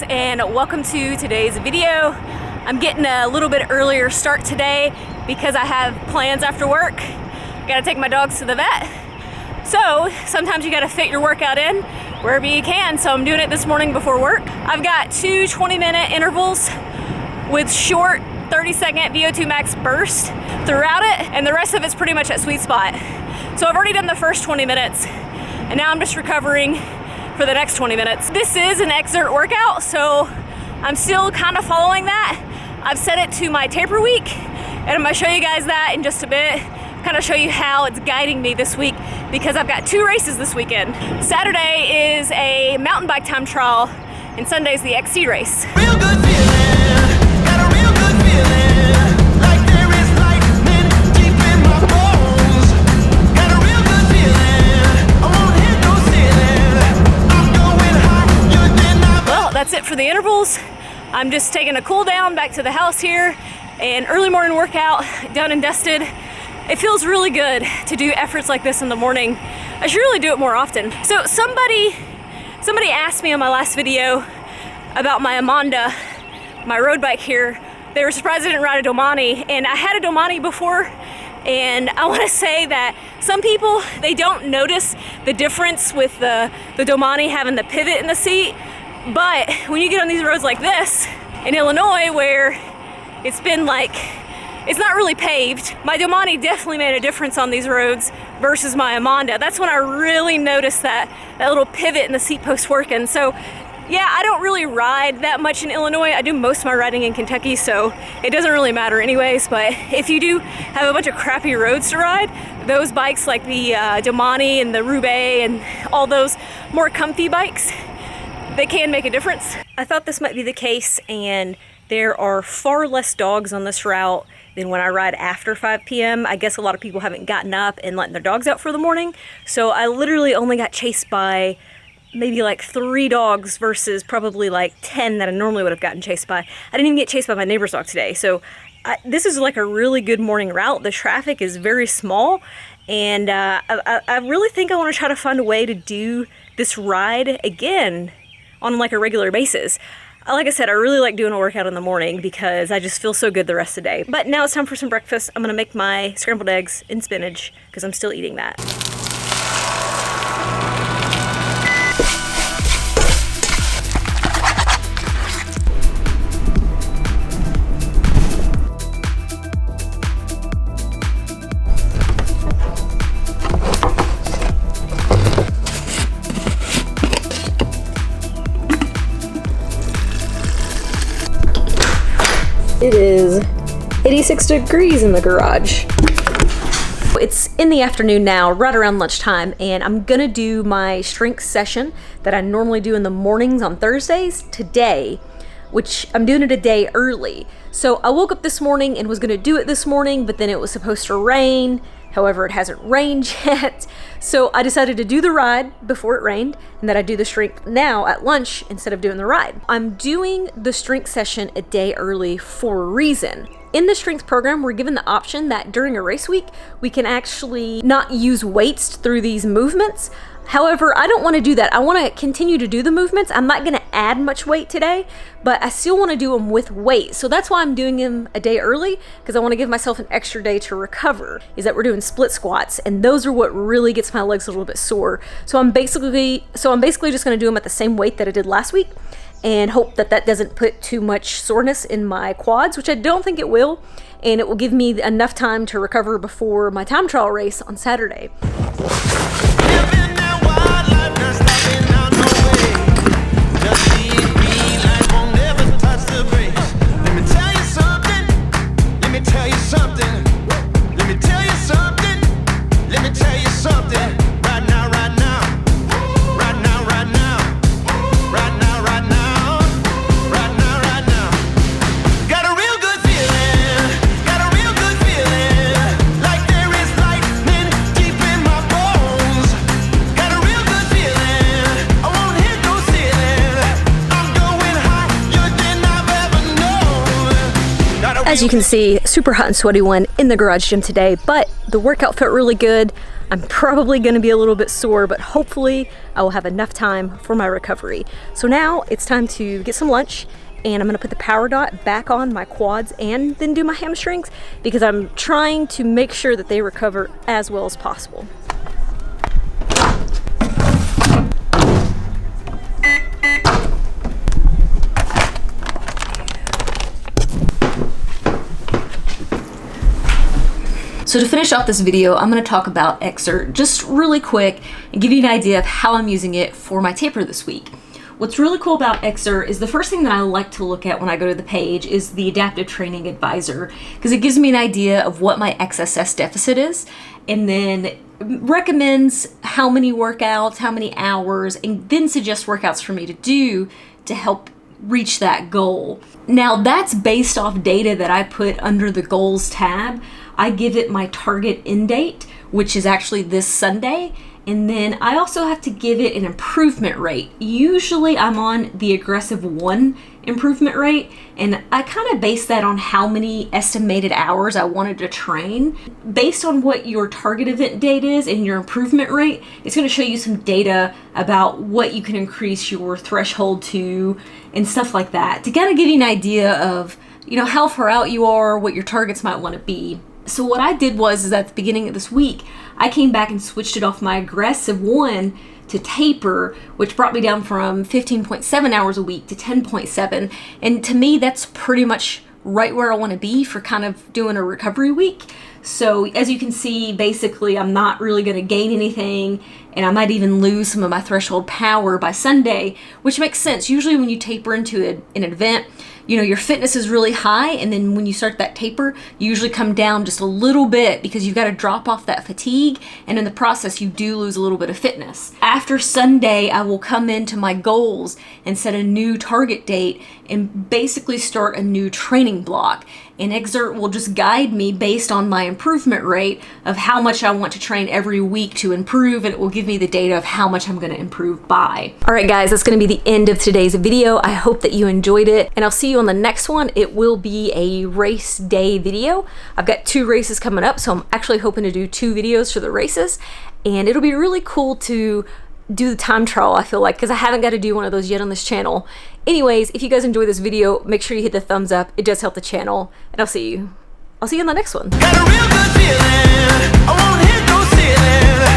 And welcome to today's video. I'm getting a little bit earlier start today because I have plans after work. Gotta take my dogs to the vet. So sometimes you gotta fit your workout in wherever you can. So I'm doing it this morning before work. I've got two 20-minute intervals with short 30-second VO2 max burst throughout it, and the rest of it's pretty much at sweet spot. So I've already done the first 20 minutes, and now I'm just recovering for the next 20 minutes. This is an Excerpt workout, so I'm still kind of following that. I've set it to my taper week, and I'm gonna show you guys that in just a bit, kind of show you how it's guiding me this week, because I've got two races this weekend. Saturday is a mountain bike time trial, and Sunday's the XC race. Real good feeling, got a real good feeling, like there is lightning deep in my bones. Got a real good feeling, I won't hit no ceiling, I'm going higher than I. Well, that's it for the intervals. I'm just taking a cool down back to the house here, and early morning workout, done and dusted. It feels really good to do efforts like this in the morning. I should really do it more often. So somebody asked me on my last video about my Amanda, my road bike here. They were surprised I didn't ride a Domani, and I had a Domani before, and I want to say that some people, they don't notice the difference with the Domani having the pivot in the seat, but when you get on these roads like this in Illinois where it's been like, it's not really paved, my Domani definitely made a difference on these roads versus my Amanda. That's when I really noticed that little pivot in the seat post working. So yeah, I don't really ride that much in Illinois. I do most of my riding in Kentucky, so it doesn't really matter anyways. But if you do have a bunch of crappy roads to ride, those bikes like the Domani and the Roubaix and all those more comfy bikes, they can make a difference. I thought this might be the case, and there are far less dogs on this route than when I ride after 5 p.m. I guess a lot of people haven't gotten up and letting their dogs out for the morning. So I literally only got chased by maybe like 3 dogs versus probably like 10 that I normally would have gotten chased by. I didn't even get chased by my neighbor's dog today. So this is like a really good morning route. The traffic is very small, and I really think I want to try to find a way to do this ride again on like a regular basis. Like I said, I really like doing a workout in the morning because I just feel so good the rest of the day. But now it's time for some breakfast. I'm gonna make my scrambled eggs and spinach because I'm still eating that. It is 86 degrees in the garage. It's in the afternoon now, right around lunchtime, and I'm gonna do my strength session that I normally do in the mornings on Thursdays today, which I'm doing it a day early. So I woke up this morning and was gonna do it this morning, but then it was supposed to rain. However, it hasn't rained yet. So I decided to do the ride before it rained, and that I do the strength now at lunch instead of doing the ride. I'm doing the strength session a day early for a reason. In the strength program, we're given the option that during a race week, we can actually not use weights through these movements. However, I don't want to do that. I want to continue to do the movements. I'm not going to add much weight today, but I still want to do them with weight. So that's why I'm doing them a day early, because I want to give myself an extra day to recover. Is that we're doing split squats, and those are what really gets my legs a little bit sore. So I'm basically just going to do them at the same weight that I did last week, and hope that that doesn't put too much soreness in my quads, which I don't think it will, and it will give me enough time to recover before my time trial race on Saturday. As you can see, super hot and sweaty one in the garage gym today, but the workout felt really good. I'm probably gonna be a little bit sore, but hopefully I will have enough time for my recovery. So now it's time to get some lunch, and I'm gonna put the power dot back on my quads and then do my hamstrings, because I'm trying to make sure that they recover as well as possible. So to finish off this video, I'm going to talk about Excerpt just really quick and give you an idea of how I'm using it for my taper this week. What's really cool about Excerpt is the first thing that I like to look at when I go to the page is the Adaptive Training Advisor, because it gives me an idea of what my XSS deficit is, and then recommends how many workouts, how many hours, and then suggests workouts for me to do to help reach that goal. Now that's based off data that I put under the goals tab. I give it my target end date, which is actually this Sunday, and then I also have to give it an improvement rate. Usually I'm on the aggressive 1 improvement rate, and I kind of base that on how many estimated hours I wanted to train. Based on what your target event date is and your improvement rate, it's going to show you some data about what you can increase your threshold to and stuff like that, to kind of give you an idea of, you know, how far out you are, what your targets might want to be. So what I did was at the beginning of this week, I came back and switched it off my aggressive 1 to taper, which brought me down from 15.7 hours a week to 10.7. And to me, that's pretty much right where I want to be for kind of doing a recovery week. So as you can see, basically I'm not really going to gain anything, and I might even lose some of my threshold power by Sunday, which makes sense. Usually when you taper into an event, you know, your fitness is really high, and then when you start that taper, you usually come down just a little bit because you've got to drop off that fatigue, and in the process you do lose a little bit of fitness. After Sunday, I will come into my goals and set a new target date and basically start a new training block. And Excerpt will just guide me based on my improvement rate of how much I want to train every week to improve, and it will give me the data of how much I'm going to improve by. All right, guys, that's going to be the end of today's video. I hope that you enjoyed it, and I'll see you on the next one. It will be a race day video. I've got 2 races coming up, so I'm actually hoping to do 2 videos for the races, and it'll be really cool to do the time trial, I feel like, because I haven't got to do one of those yet on this channel. Anyways, if you guys enjoy this video, make sure you hit the thumbs up. It does help the channel, and I'll see you on the next one. Got a real good feeling. I won't hit no ceiling.